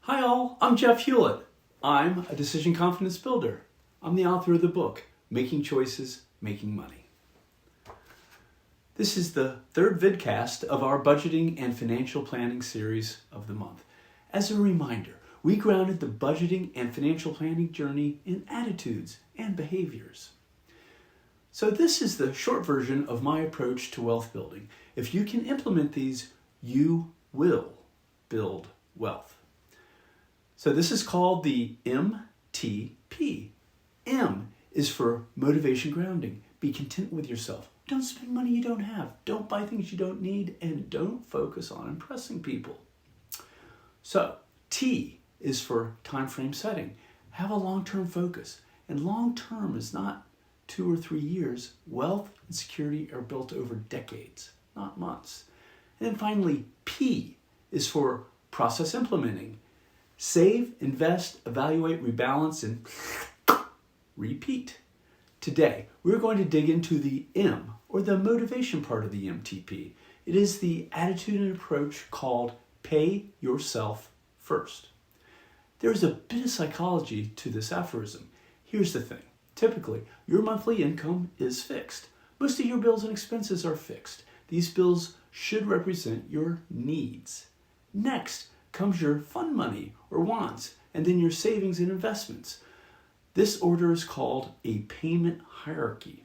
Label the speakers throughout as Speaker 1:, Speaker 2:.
Speaker 1: Hi all, I'm Jeff Hewlett. I'm a decision confidence builder. I'm the author of the book, Making Choices, Making Money. This is the third vidcast of our budgeting and financial planning series of the month. As a reminder, we grounded the budgeting and financial planning journey in attitudes and behaviors. So this is the short version of my approach to wealth building. If you can implement these, you will build wealth. So this is called the MTP. M is for motivation grounding. Be content with yourself. Don't spend money you don't have. Don't buy things you don't need. And don't focus on impressing people. So T is for time frame setting. Have a long-term focus. And long-term is not 2 or 3 years. Wealth and security are built over decades, not months. And then finally, P is for process implementing. Save, invest, evaluate, rebalance, and repeat. Today, we're going to dig into the M, or the motivation part of the MTP. It is the attitude and approach called pay yourself first. There's a bit of psychology to this aphorism. Here's the thing. Typically, your monthly income is fixed. Most of your bills and expenses are fixed. These bills should represent your needs. Next comes your fun money or wants, and then your savings and investments. This order is called a payment hierarchy.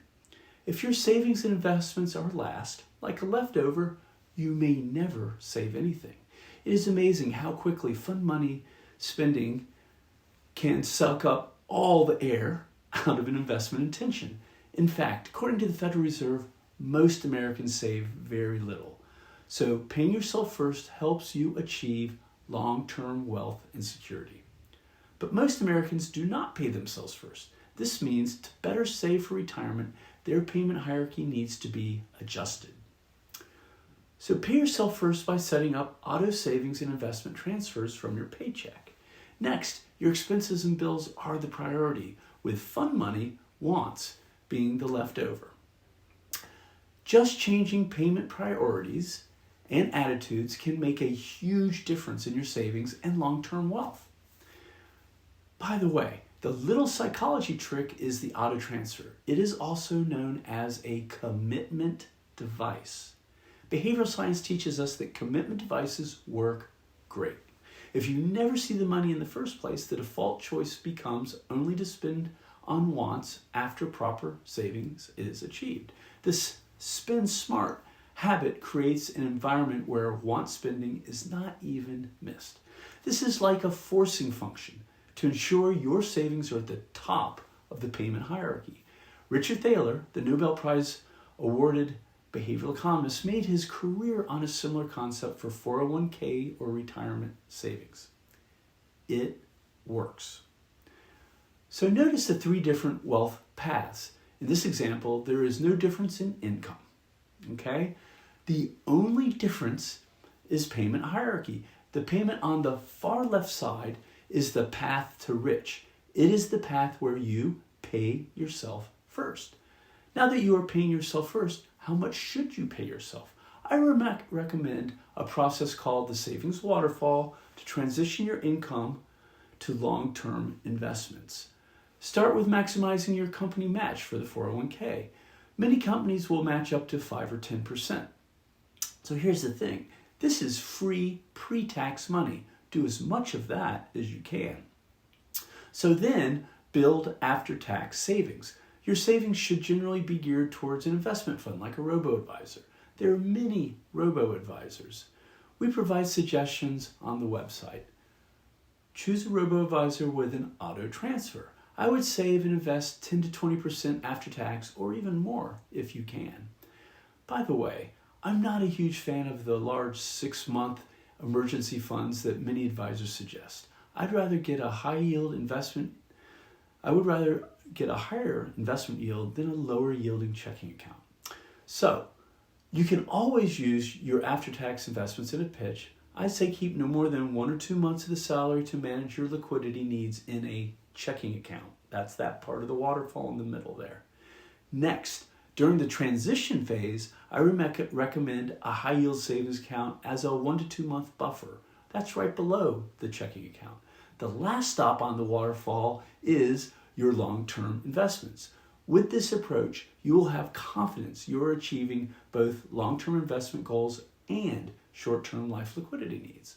Speaker 1: If your savings and investments are last, like a leftover, you may never save anything. It is amazing how quickly fun money spending can suck up all the air out of an investment intention. In fact, according to the Federal Reserve, most Americans save very little. So paying yourself first helps you achieve long-term wealth and security. But most Americans do not pay themselves first. This means to better save for retirement, their payment hierarchy needs to be adjusted. So pay yourself first by setting up auto savings and investment transfers from your paycheck. Next, your expenses and bills are the priority, with fun money, wants, being the leftover. Just changing payment priorities and attitudes can make a huge difference in your savings and long-term wealth. By the way, the little psychology trick is the auto transfer. It is also known as a commitment device. Behavioral science teaches us that commitment devices work great. If you never see the money in the first place, the default choice becomes only to spend on wants after proper savings is achieved. This spend smart habit creates an environment where want spending is not even missed. This is like a forcing function to ensure your savings are at the top of the payment hierarchy. Richard Thaler, the Nobel Prize awarded behavioral economist, made his career on a similar concept for 401k or retirement savings. It works. So notice the 3 different wealth paths. In this example, there is no difference in income. Okay? The only difference is payment hierarchy. The payment on the far left side is the path to rich. It is the path where you pay yourself first. Now that you are paying yourself first, how much should you pay yourself? I recommend a process called the savings waterfall to transition your income to long-term investments. Start with maximizing your company match for the 401k. Many companies will match up to 5 or 10%. So here's the thing. This is free pre-tax money. Do as much of that as you can. So then build after-tax savings. Your savings should generally be geared towards an investment fund like a robo-advisor. There are many robo-advisors. We provide suggestions on the website. Choose a robo-advisor with an auto transfer. I would save and invest 10 to 20% after tax or even more if you can. By the way, I'm not a huge fan of the large 6-month emergency funds that many advisors suggest. I'd rather get a high yield investment. I would rather get a higher investment yield than a lower yielding checking account. So you can always use your after-tax investments in a pitch. I'd say keep no more than 1 or 2 months of the salary to manage your liquidity needs in a checking account. That's that part of the waterfall in the middle there. Next, during the transition phase, I recommend a high yield savings account as a 1 to 2 month buffer. That's right below the checking account. The last stop on the waterfall is your long-term investments. With this approach, you will have confidence you're achieving both long-term investment goals and short-term life liquidity needs.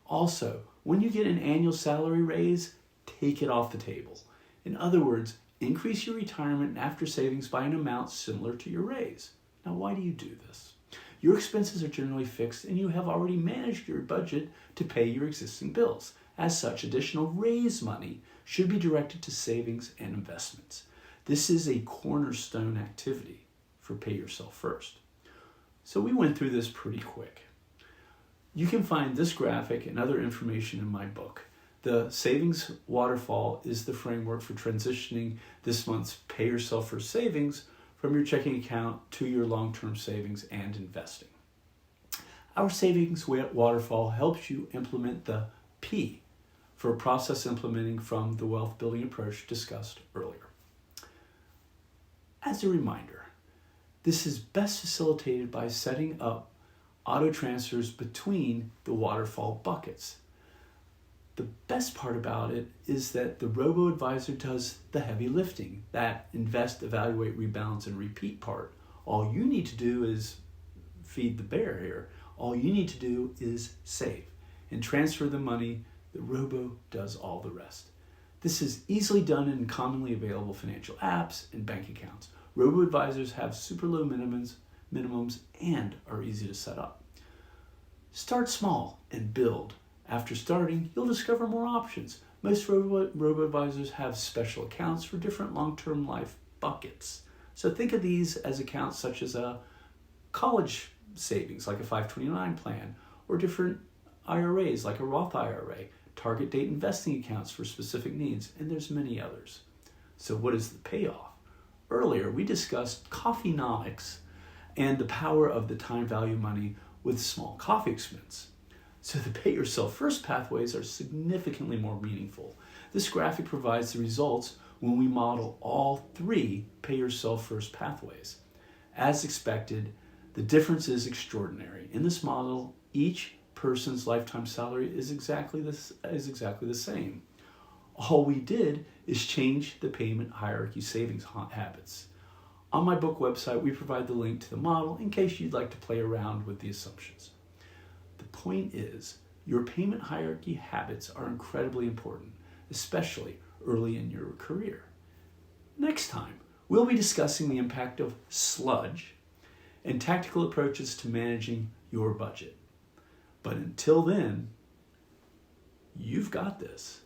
Speaker 1: Also, when you get an annual salary raise, take it off the table. In other words, increase your retirement and after savings by an amount similar to your raise. Now, why do you do this? Your expenses are generally fixed and you have already managed your budget to pay your existing bills. As such, additional raise money should be directed to savings and investments. This is a cornerstone activity for Pay Yourself First. So we went through this pretty quick. You can find this graphic and other information in my book. The Savings Waterfall is the framework for transitioning this month's Pay Yourself First savings from your checking account to your long-term savings and investing. Our Savings Waterfall helps you implement the P for a process implementing from the wealth building approach discussed earlier. As a reminder, this is best facilitated by setting up auto transfers between the waterfall buckets. The best part about it is that the robo-advisor does the heavy lifting, that invest, evaluate, rebalance, and repeat part. All you need to do is feed the bear here. All you need to do is save and transfer the money. The robo does all the rest. This is easily done in commonly available financial apps and bank accounts. Robo-advisors have super low minimums and are easy to set up. Start small and build. After starting, you'll discover more options. Most robo-advisors have special accounts for different long-term life buckets. So think of these as accounts such as a college savings, like a 529 plan, or different IRAs, like a Roth IRA, target date investing accounts for specific needs, and there's many others. So what is the payoff? Earlier, we discussed coffeenomics and the power of the time value money with small coffee expense. So the Pay Yourself First pathways are significantly more meaningful. This graphic provides the results when we model all three Pay Yourself First pathways. As expected, the difference is extraordinary. In this model, each person's lifetime salary is exactly the same. All we did is change the payment hierarchy savings habits. On my book website, we provide the link to the model in case you'd like to play around with the assumptions. The point is, your payment hierarchy habits are incredibly important, especially early in your career. Next time, we'll be discussing the impact of sludge and tactical approaches to managing your budget. But until then, you've got this.